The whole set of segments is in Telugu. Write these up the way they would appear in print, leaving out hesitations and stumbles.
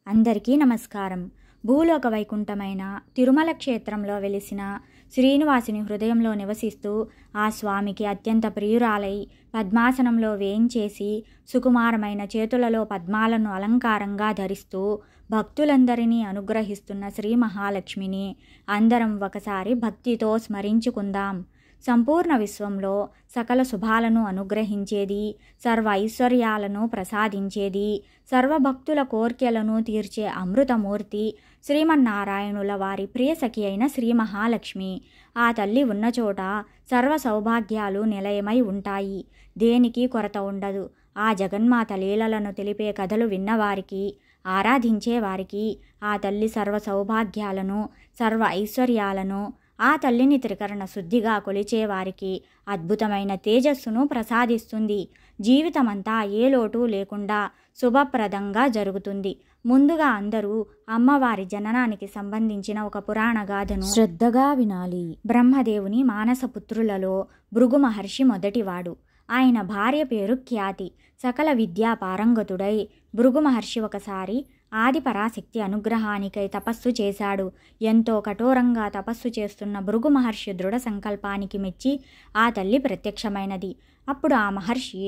అందరికీ నమస్కారం. భూలోక వైకుంఠమైన తిరుమల క్షేత్రంలో వెలిసిన శ్రీనివాసుని హృదయంలో నివసిస్తూ ఆ స్వామికి అత్యంత ప్రియురాలై పద్మాసనంలో వేయించేసి సుకుమారమైన చేతులలో పద్మాలను అలంకారంగా ధరిస్తూ భక్తులందరినీ అనుగ్రహిస్తున్న శ్రీ మహాలక్ష్మిని అందరం ఒకసారి భక్తితో స్మరించుకుందాం. సంపూర్ణ విశ్వంలో సకల శుభాలను అనుగ్రహించేది, సర్వ ఐశ్వర్యాలను ప్రసాదించేది, సర్వభక్తుల కోర్కెలను తీర్చే అమృతమూర్తి శ్రీమన్నారాయణుల వారి ప్రియసఖి అయిన శ్రీ మహాలక్ష్మి. ఆ తల్లి ఉన్న చోట సర్వ సౌభాగ్యాలు నిలయమై ఉంటాయి. దేనికి కొరత ఉండదు. ఆ జగన్మాత లీలలను తెలిపే కథలు విన్నవారికి, ఆరాధించే వారికి ఆ తల్లి సర్వ సౌభాగ్యాలను, సర్వ ఐశ్వర్యాలను, ఆ తల్లిని త్రికరణ శుద్ధిగా కొలిచేవారికి అద్భుతమైన తేజస్సును ప్రసాదిస్తుంది. జీవితమంతా ఏ లోటు లేకుండా శుభప్రదంగా జరుగుతుంది. ముందుగా అందరూ అమ్మవారి జననానికి సంబంధించిన ఒక పురాణ గాథను శ్రద్ధగా వినాలి. బ్రహ్మదేవుని మానసపుత్రులలో భృగు మహర్షి మొదటివాడు. ఆయన భార్య పేరు ఖ్యాతి. సకల విద్యా పారంగతుడై భృగు మహర్షి ఒకసారి ఆది పరాశక్తి అనుగ్రహానికై తపస్సు చేశాడు. ఎంతో కఠోరంగా తపస్సు చేస్తున్న భృగు మహర్షి దృఢ సంకల్పానికి మెచ్చి ఆ తల్లి ప్రత్యక్షమైనది. అప్పుడు ఆ మహర్షి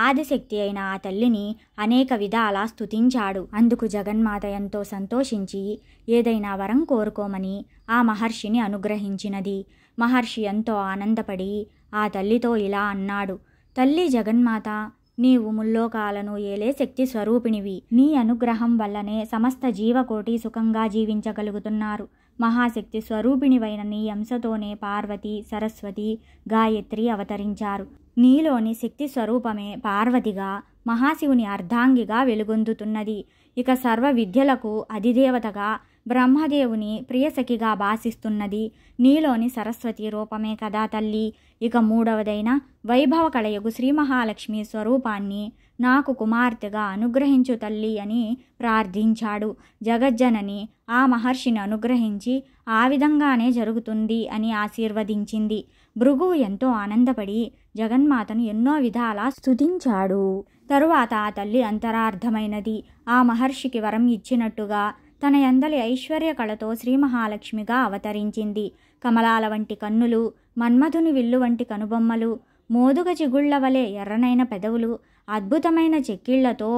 ఆదిశక్తి అయిన ఆ తల్లిని అనేక విధాలా స్తుతించాడు. అందుకు జగన్మాత ఎంతో సంతోషించి ఏదైనా వరం కోరుకోమని ఆ మహర్షిని అనుగ్రహించినది. మహర్షి ఎంతో ఆనందపడి ఆ తల్లితో ఇలా అన్నాడు: తల్లి జగన్మాత, నీవు ముల్లోకాలను ఏలే శక్తి స్వరూపిణివి. నీ అనుగ్రహం వల్లనే సమస్త జీవకోటి సుఖంగా జీవించగలుగుతున్నారు. మహాశక్తి స్వరూపిణివైన నీ అంశతోనే పార్వతి, సరస్వతి, గాయత్రి అవతరించారు. నీలోని శక్తి స్వరూపమే పార్వతిగా, మహాశివుని అర్ధాంగిగా వెలుగొందుతున్నది. ఇక సర్వ విద్యలకు అధిదేవతగా బ్రహ్మదేవుని ప్రియసఖిగా భాసిస్తున్నది నీలోని సరస్వతి రూపమే కదా తల్లి. ఇక మూడవదైన వైభవ కళయగు శ్రీ మహాలక్ష్మి స్వరూపాన్ని నాకు కుమార్తెగా అనుగ్రహించు తల్లి అని ప్రార్థించాడు. జగజ్జనని ఆ మహర్షిని అనుగ్రహించి ఆ విధంగానే జరుగుతుంది అని ఆశీర్వదించింది. భృగువు ఎంతో ఆనందపడి జగన్మాతను ఎన్నో విధాలా స్తుతించాడు. తరువాత ఆ తల్లి అంతరార్థమైనది. ఆ మహర్షికి వరం ఇచ్చినట్టుగా తన యందలి ఐశ్వర్య కళతో శ్రీ మహాలక్ష్మిగా అవతరించింది. కమలాల వంటి కన్నులు, మన్మధుని విల్లు వంటి కనుబొమ్మలు, మోదుగ చిగుళ్ల వలె ఎర్రనైన పెదవులు, అద్భుతమైన చెక్కిళ్లతో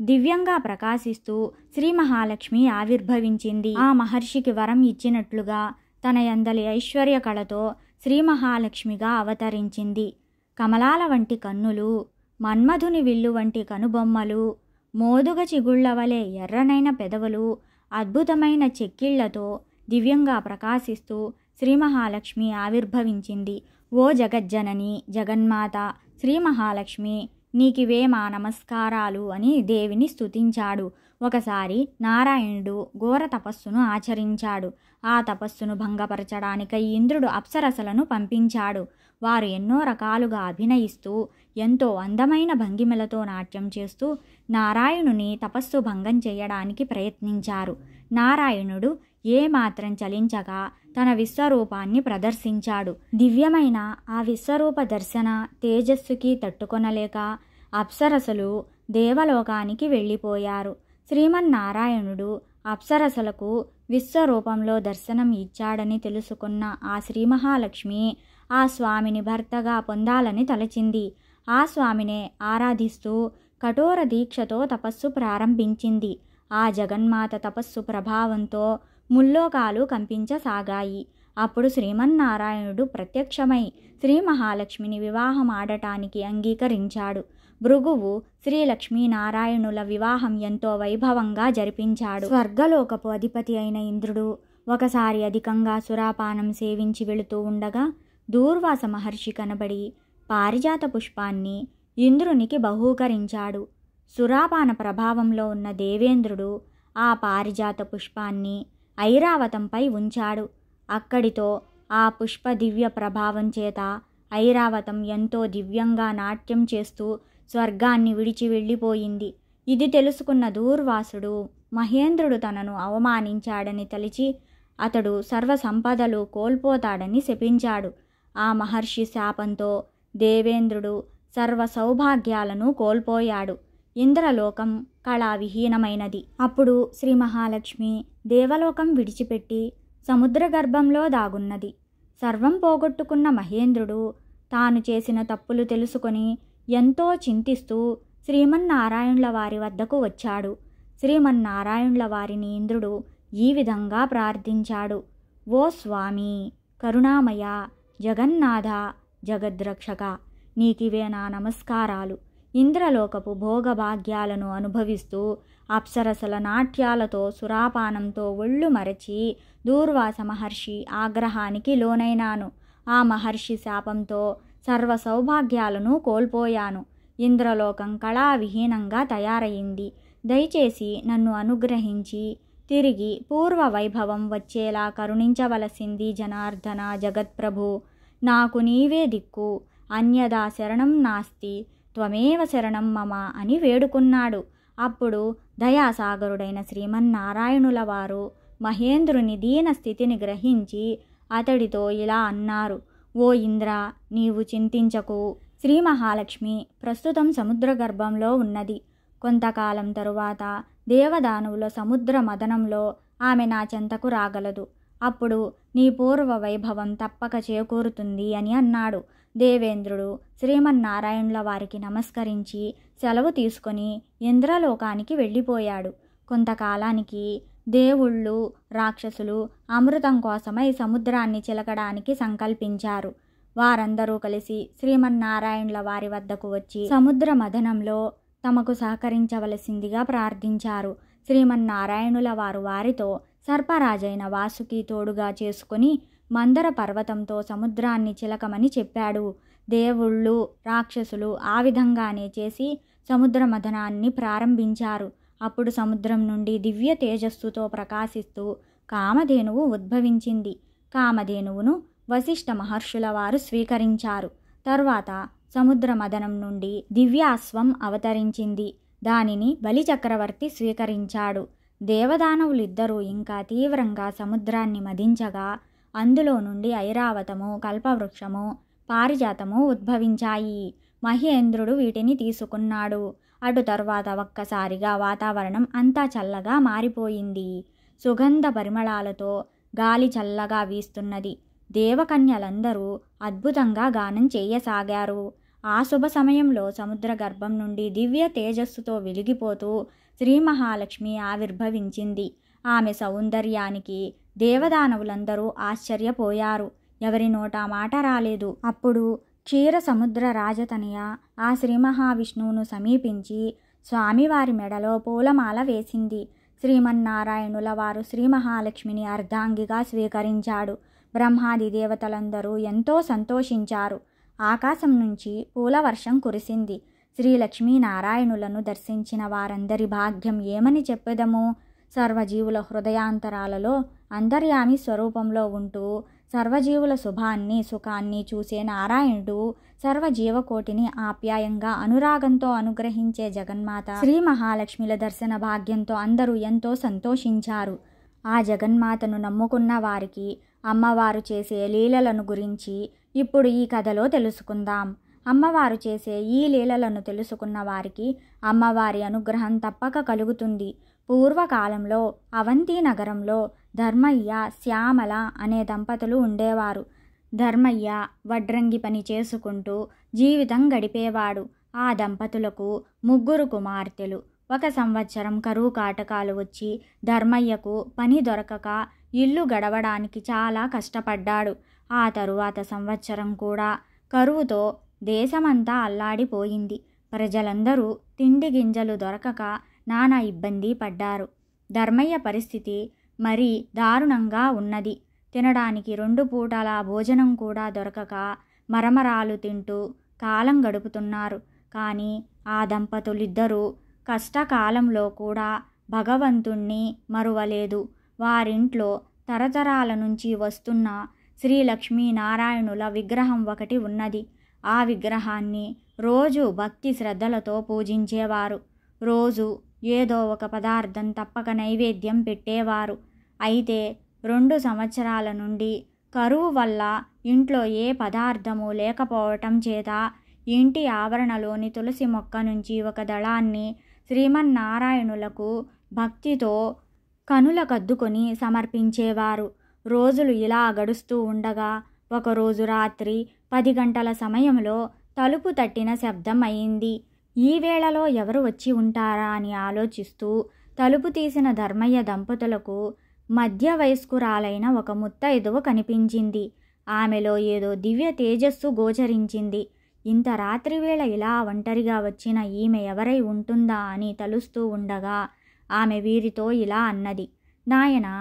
దివ్యంగా ప్రకాశిస్తూ శ్రీ మహాలక్ష్మి ఆవిర్భవించింది. ఆ మహర్షికి వరం ఇచ్చినట్లుగా తన యందలి ఐశ్వర్య కళతో శ్రీ మహాలక్ష్మిగా అవతరించింది. కమలాల వంటి కన్నులు, మన్మధుని విల్లు వంటి కనుబొమ్మలు, మోదుగ చిగుళ్ల వలె ఎర్రనైన పెదవులు, అద్భుతమైన చెక్కిళ్లతో దివ్యంగా ప్రకాశిస్తూ శ్రీ మహాలక్ష్మి ఆవిర్భవించింది. ఓ జగజ్జనని, జగన్మాత శ్రీ మహాలక్ష్మి, నీకివే మా నమస్కారాలు అని దేవిని స్తుతించాడు. ఒకసారి నారాయణుడు ఘోర తపస్సును ఆచరించాడు. ఆ తపస్సును భంగపరచడానికై ఇంద్రుడు అప్సరసలను పంపించాడు. వారు ఎన్నో రకాలుగా అభినయిస్తూ ఎంతో అందమైన భంగిమలతో నాట్యం చేస్తూ నారాయణుని తపస్సు భంగం చేయడానికి ప్రయత్నించారు. నారాయణుడు ఏమాత్రం చలించగా తన విశ్వరూపాన్ని ప్రదర్శించాడు. దివ్యమైన ఆ విశ్వరూప దర్శన తేజస్సుకి తట్టుకొనలేక అప్సరసలు దేవలోకానికి వెళ్ళిపోయారు. శ్రీమన్నారాయణుడు అప్సరసలకు విశ్వరూపంలో దర్శనం ఇచ్చాడని తెలుసుకున్న ఆ శ్రీ మహాలక్ష్మి ఆ స్వామిని భర్తగా పొందాలని తలచింది. ఆ స్వామినే ఆరాధిస్తూ కఠోర దీక్షతో తపస్సు ప్రారంభించింది. ఆ జగన్మాత తపస్సు ప్రభావంతో ముల్లోకాలు కంపించసాగాయి. అప్పుడు శ్రీమన్నారాయణుడు ప్రత్యక్షమై శ్రీ మహాలక్ష్మిని వివాహం ఆడటానికి అంగీకరించాడు. భృగువు శ్రీ లక్ష్మీనారాయణుల వివాహం ఎంతో వైభవంగా జరిపించాడు. స్వర్గలోకపు అధిపతి అయిన ఇంద్రుడు ఒకసారి అధికంగా సురాపానం సేవించి వెళుతూ ఉండగా దూర్వాస మహర్షి కనబడి పారిజాత పుష్పాన్ని ఇంద్రునికి బహూకరించాడు. సురాపాన ప్రభావంలో ఉన్న దేవేంద్రుడు ఆ పారిజాత పుష్పాన్ని ఐరావతంపై ఉంచాడు. అక్కడితో ఆ పుష్ప దివ్య ప్రభావం చేత ఐరావతం ఎంతో దివ్యంగా నాట్యం చేస్తూ స్వర్గాన్ని విడిచి వెళ్ళిపోయింది. ఇది తెలుసుకున్న దూర్వాసుడు మహేంద్రుడు తనను అవమానించాడని తలిచి అతడు సర్వ సంపదలు కోల్పోతాడని శపించాడు. ఆ మహర్షి శాపంతో దేవేంద్రుడు సర్వ సౌభాగ్యాలను కోల్పోయాడు. ఇంద్రలోకం కళావిహీనమైనది. అప్పుడు శ్రీ మహాలక్ష్మి దేవలోకం విడిచిపెట్టి సముద్ర గర్భంలో దాగున్నది. సర్వం పోగొట్టుకున్న మహేంద్రుడు తాను చేసిన తప్పులు తెలుసుకొని ఎంతో చింతిస్తూ శ్రీమన్నారాయణుల వారి వద్దకు వచ్చాడు. శ్రీమన్నారాయణుల వారిని ఇంద్రుడు ఈ విధంగా ప్రార్థించాడు. ఓ స్వామి, కరుణామయ, జగన్నాథ, జగద్రక్షక, నీకివే నా నమస్కారాలు. ఇంద్రలోకపు భోగభాగ్యాలను అనుభవిస్తూ అప్సరసల నాట్యాలతో సురాపానంతో ఒళ్ళు మరచి దూర్వాస మహర్షి ఆగ్రహానికి లోనైనాను. ఆ మహర్షి శాపంతో సర్వ సౌభాగ్యాలను కోల్పోయాను. ఇంద్రలోకం కళావిహీనంగా తయారయింది. దయచేసి నన్ను అనుగ్రహించి తిరిగి పూర్వ వైభవం వచ్చేలా కరుణించవలసింది జనార్దన జగత్ప్రభు. నాకు నీవే దిక్కు, అన్యదా శరణం నాస్తి, త్వమేవ శరణం మమ అని వేడుకున్నాడు. అప్పుడు దయాసాగరుడైన శ్రీమన్నారాయణుల వారు మహేంద్రుని దీన స్థితిని గ్రహించి అతడితో ఇలా అన్నారు. ఓ ఇంద్ర, నీవు చింతించకు. శ్రీ మహాలక్ష్మి ప్రస్తుతం సముద్ర గర్భంలో ఉన్నది. కొంతకాలం తరువాత దేవదానవుల సముద్ర మదనంలో ఆమె నా చెంతకు రాగలదు. అప్పుడు నీ పూర్వ వైభవం తప్పక చేకూరుతుంది అని అన్నాడు. దేవేంద్రుడు శ్రీమన్నారాయణుల వారికి నమస్కరించి సెలవు తీసుకొని ఇంద్రలోకానికి వెళ్ళిపోయాడు. కొంతకాలానికి దేవుళ్ళు, రాక్షసులు అమృతం కోసమై సముద్రాన్ని చిలకడానికి సంకల్పించారు. వారందరూ కలిసి శ్రీమన్నారాయణుల వారి వద్దకు వచ్చి సముద్ర మదనంలో తమకు సహకరించవలసిందిగా ప్రార్థించారు. శ్రీమన్నారాయణుల వారు వారితో సర్పరాజైన వాసుకి తోడుగా చేసుకుని మందర పర్వతంతో సముద్రాన్ని చిలకమని చెప్పాడు. దేవుళ్ళు, రాక్షసులు ఆ విధంగానే చేసి సముద్ర మథనాన్ని ప్రారంభించారు. అప్పుడు సముద్రం నుండి దివ్య తేజస్సుతో ప్రకాశిస్తూ కామధేనువు ఉద్భవించింది. కామధేనువును వశిష్ఠ మహర్షుల వారు స్వీకరించారు. తర్వాత సముద్ర మదనం నుండి దివ్యాశ్వం అవతరించింది. దానిని బలిచక్రవర్తి స్వీకరించాడు. దేవదానవులిద్దరూ ఇంకా తీవ్రంగా సముద్రాన్ని మదించగా అందులో నుండి ఐరావతము, కల్పవృక్షము, పారిజాతము ఉద్భవించాయి. మహేంద్రుడు వీటిని తీసుకున్నాడు. అటు తరువాత ఒక్కసారిగా వాతావరణం అంతా చల్లగా మారిపోయింది. సుగంధ పరిమళాలతో గాలి చల్లగా వీస్తున్నది. దేవకన్యలందరూ అద్భుతంగా గానం చేయసాగారు. ఆ శుభ సమయంలో సముద్ర గర్భం నుండి దివ్య తేజస్సుతో వెలిగిపోతూ శ్రీ మహాలక్ష్మి ఆవిర్భవించింది. ఆమె సౌందర్యానికి దేవదానవులందరూ ఆశ్చర్యపోయారు. ఎవరి నోట మాట రాలేదు. అప్పుడు క్షీర సముద్ర రాజతనయ ఆ శ్రీ మహావిష్ణువును సమీపించి స్వామివారి మెడలో పూలమాల వేసింది. శ్రీమన్నారాయణుల వారు శ్రీ మహాలక్ష్మిని అర్ధాంగిగా స్వీకరించాడు. బ్రహ్మాది దేవతలందరూ ఎంతో సంతోషించారు. ఆకాశం నుంచి పూలవర్షం కురిసింది. శ్రీలక్ష్మీనారాయణులను దర్శించిన వారందరి భాగ్యం ఏమని చెప్పెదము? సర్వజీవుల హృదయాంతరాలలో అంతర్యామి స్వరూపంలో ఉంటూ సర్వజీవుల శుభాన్ని, సుఖాన్ని చూసే నారాయణుడు సర్వజీవకోటిని ఆప్యాయంగా అనురాగంతో అనుగ్రహించే జగన్మాత శ్రీ మహాలక్ష్మిల దర్శన భాగ్యంతో అందరూ ఎంతో సంతోషించారు. ఆ జగన్మాతను నమ్ముకున్న వారికి అమ్మవారు చేసే లీలలను గురించి ఇప్పుడు ఈ కథలో తెలుసుకుందాం. అమ్మవారు చేసే ఈ లీలలను తెలుసుకున్న వారికి అమ్మవారి అనుగ్రహం తప్పక కలుగుతుంది. పూర్వకాలంలో అవంతి నగరంలో ధర్మయ్య, శ్యామల అనే దంపతులు ఉండేవారు. ధర్మయ్య వడ్రంగి పని చేసుకుంటూ జీవితం గడిపేవాడు. ఆ దంపతులకు 3 కుమార్తెలు. 1 సంవత్సరం కరువు కాటకాలు వచ్చి ధర్మయ్యకు పని దొరకక ఇల్లు గడవడానికి చాలా కష్టపడ్డాడు. ఆ తరువాత సంవత్సరం కూడా కరువుతో దేశమంతా అల్లాడిపోయింది. ప్రజలందరూ తిండి గింజలు దొరకక నానా ఇబ్బంది పడ్డారు. ధర్మయ్య పరిస్థితి మరీ దారుణంగా ఉన్నది. తినడానికి 2 పూటల భోజనం కూడా దొరకక మరమరాలు తింటూ కాలం గడుపుతున్నారు. కానీ ఆ దంపతులిద్దరూ కష్టకాలంలో కూడా భగవంతుణ్ణి మరువలేదు. వారింట్లో తరతరాల నుంచి వస్తున్న శ్రీ లక్ష్మీనారాయణుల విగ్రహం ఒకటి ఉన్నది. ఆ విగ్రహాన్ని రోజు భక్తి శ్రద్ధలతో పూజించేవారు. రోజు ఏదో ఒక పదార్థం తప్పక నైవేద్యం పెట్టేవారు. అయితే 2 సంవత్సరాల నుండి కరువు వల్ల ఇంట్లో ఏ పదార్థము లేకపోవటం చేత ఇంటి ఆవరణలోని తులసి మొక్క నుంచి ఒక దళాన్ని శ్రీమన్నారాయణులకు భక్తితో కనులకద్దుకొని సమర్పించేవారు. రోజులు ఇలా గడుస్తూ ఉండగా ఒకరోజు రాత్రి 10 గంటల సమయంలో తలుపు తట్టిన శబ్దం అయింది. ఈ వేళలో ఎవరు వచ్చి ఉంటారా అని ఆలోచిస్తూ తలుపు తీసిన ధర్మయ్య దంపతులకు మధ్య వయస్కురాలైన ఒక ముత్తైదువ కనిపించింది. ఆమెలో ఏదో దివ్య తేజస్సు గోచరించింది. ఇంత రాత్రివేళ ఇలా ఒంటరిగా వచ్చిన ఈమె ఎవరై ఉంటుందా అని తలుస్తూ ఉండగా ఆమె వీరితో ఇలా అన్నది. నాయనా,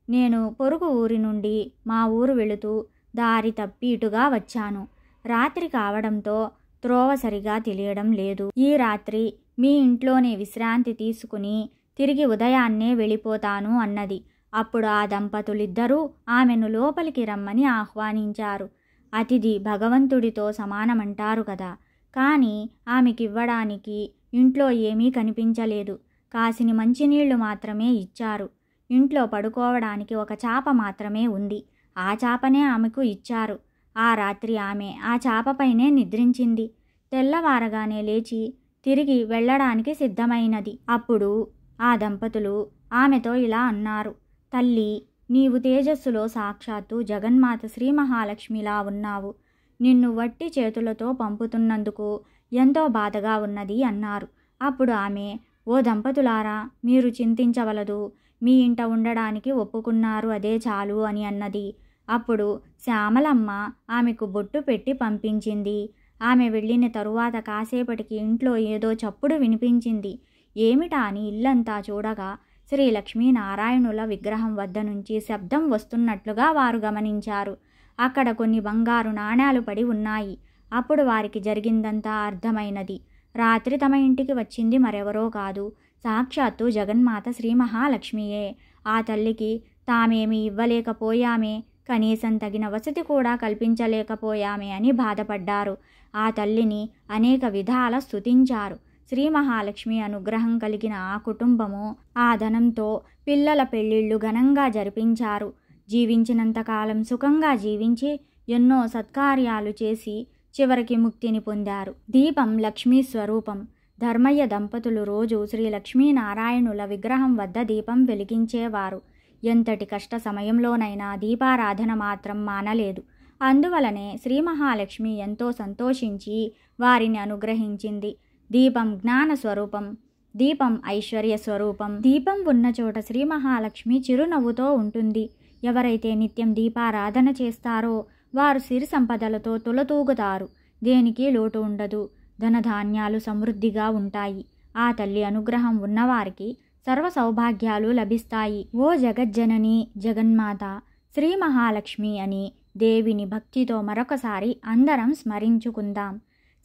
నేను పొరుగు ఊరి నుండి మా ఊరు వెళుతూ దారి తప్పి ఇటుగా వచ్చాను. రాత్రి కావడంతో త్రోవ సరిగా తెలియడం లేదు. ఈ రాత్రి మీ ఇంట్లోనే విశ్రాంతి తీసుకుని తిరిగి ఉదయాన్నే వెళ్ళిపోతాను అన్నది. అప్పుడు ఆ దంపతులిద్దరూ ఆమెను లోపలికి రమ్మని ఆహ్వానించారు. అతిథి భగవంతుడితో సమానమంటారు కదా. కానీ ఆమెకివ్వడానికి ఇంట్లో ఏమీ కనిపించలేదు. కాసిని మంచినీళ్లు మాత్రమే ఇచ్చారు. ఇంట్లో పడుకోవడానికి ఒక చాప మాత్రమే ఉంది. ఆ చాపనే ఆమెకు ఇచ్చారు. ఆ రాత్రి ఆమె ఆ చాపపైనే నిద్రించింది. తెల్లవారగానే లేచి తిరిగి వెళ్ళడానికి సిద్ధమైనది. అప్పుడు ఆ దంపతులు ఆమెతో ఇలా అన్నారు. తల్లి, నీవు తేజస్సులో సాక్షాత్తు జగన్మాత శ్రీ మహాలక్ష్మిలా ఉన్నావు. నిన్ను వట్టి చేతులతో పంపుతున్నందుకు ఎంతో బాధగా ఉన్నది అన్నారు. అప్పుడు ఆమె, ఓ దంపతులారా, మీరు చింతించవలదు. మీ ఇంట ఉండడానికి ఒప్పుకున్నారు, అదే చాలు అని అన్నది. అప్పుడు శ్యామలమ్మ ఆమెకు బొట్టు పెట్టి పంపించింది. ఆమె వెళ్ళిన తరువాత కాసేపటికి ఇంట్లో ఏదో చప్పుడు వినిపించింది. ఏమిటా అని ఇల్లంతా చూడగా శ్రీ లక్ష్మీనారాయణుల విగ్రహం వద్ద నుంచి శబ్దం వస్తున్నట్లుగా వారు గమనించారు. అక్కడ కొన్ని బంగారు నాణేలు పడి ఉన్నాయి. అప్పుడు వారికి జరిగిందంతా అర్థమైనది. రాత్రి తమ ఇంటికి వచ్చింది మరెవరో కాదు, సాక్షాత్తు జగన్మాత శ్రీ మహాలక్ష్మియే. ఆ తల్లికి తామేమి ఇవ్వలేకపోయామే, కనీసం తగిన వసతి కూడా కల్పించలేకపోయామే అని బాధపడ్డారు. ఆ తల్లిని అనేక విధాల స్తుతించారు. శ్రీ మహాలక్ష్మి అనుగ్రహం కలిగిన ఆ కుటుంబము ఆ ధనంతో పిల్లల పెళ్ళిళ్ళు ఘనంగా జరిపించారు. జీవించినంతకాలం సుఖంగా జీవించి ఎన్నో సత్కార్యాలు చేసి చివరికి ముక్తిని పొందారు. దీపం లక్ష్మీ స్వరూపం. ధర్మయ్య దంపతులు రోజు శ్రీ లక్ష్మీనారాయణుల విగ్రహం వద్ద దీపం వెలిగించేవారు. ఎంతటి కష్ట సమయంలోనైనా దీపారాధన మాత్రం మానలేదు. అందువలనే శ్రీ మహాలక్ష్మి ఎంతో సంతోషించి వారిని అనుగ్రహించింది. దీపం జ్ఞాన స్వరూపం, దీపం ఐశ్వర్య స్వరూపం. దీపం ఉన్న చోట శ్రీ మహాలక్ష్మి చిరునవ్వుతో ఉంటుంది. ఎవరైతే నిత్యం దీపారాధన చేస్తారో వారు సిరి సంపదలతో తులతూగుతారు. దేనికి లోటు ఉండదు. ధనధాన్యాలు సమృద్ధిగా ఉంటాయి. ఆ తల్లి అనుగ్రహం ఉన్నవారికి సర్వ సౌభాగ్యాలు లభిస్తాయి. ఓ జగజ్జనని జగన్మాత శ్రీ మహాలక్ష్మి అని దేవిని భక్తితో మరొకసారి అందరం స్మరించుకుందాం.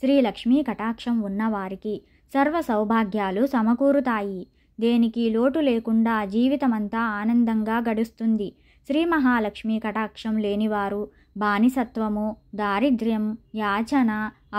శ్రీ లక్ష్మీ కటాక్షం ఉన్నవారికి సర్వ సౌభాగ్యాలు సమకూరుతాయి. దేనికి లోటు లేకుండా జీవితమంతా ఆనందంగా గడుస్తుంది. శ్రీ మహాలక్ష్మి కటాక్షం లేనివారు బానిసత్వము, దారిద్ర్యం, యాచన,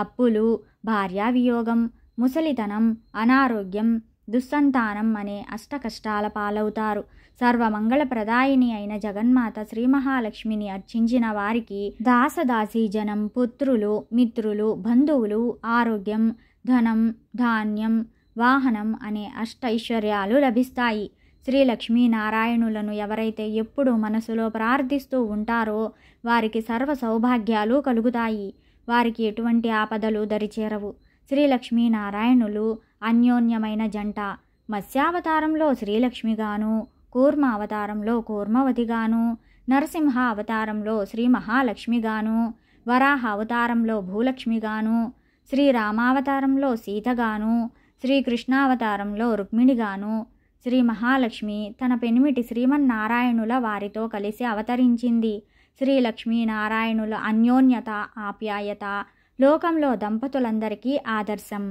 అప్పులు, భార్యావియోగం, ముసలితనం, అనారోగ్యం, దుస్సంతానం అనే అష్టకష్టాల పాలవుతారు. సర్వమంగళప్రదాయిని అయిన జగన్మాత శ్రీ మహాలక్ష్మిని అర్చించిన వారికి దాసదాసీ జనం, పుత్రులు, మిత్రులు, బంధువులు, ఆరోగ్యం, ధనం, ధాన్యం, వాహనం అనే అష్టైశ్వర్యాలు లభిస్తాయి. శ్రీ లక్ష్మీనారాయణులను ఎవరైతే ఎప్పుడూ మనసులో ప్రార్థిస్తూ ఉంటారో వారికి సర్వ సౌభాగ్యాలు కలుగుతాయి. వారికి ఎటువంటి ఆపదలు దరిచేరవు. శ్రీ లక్ష్మీనారాయణులు అన్యోన్యమైన జంట. మత్స్యావతారంలో శ్రీలక్ష్మిగాను, కూర్మ అవతారంలో కూర్మవతిగాను, నరసింహ అవతారంలో శ్రీ మహాలక్ష్మిగాను, వరాహ అవతారంలో భూలక్ష్మిగాను, శ్రీరామావతారంలో సీతగాను, శ్రీకృష్ణావతారంలో రుక్మిణిగాను శ్రీ మహాలక్ష్మి తన పెనిమిటి శ్రీమన్నారాయణుల వారితో కలిసి అవతరించింది. శ్రీ లక్ష్మీనారాయణుల అన్యోన్యత, ఆప్యాయత లోకంలో దంపతులందరికీ ఆదర్శం.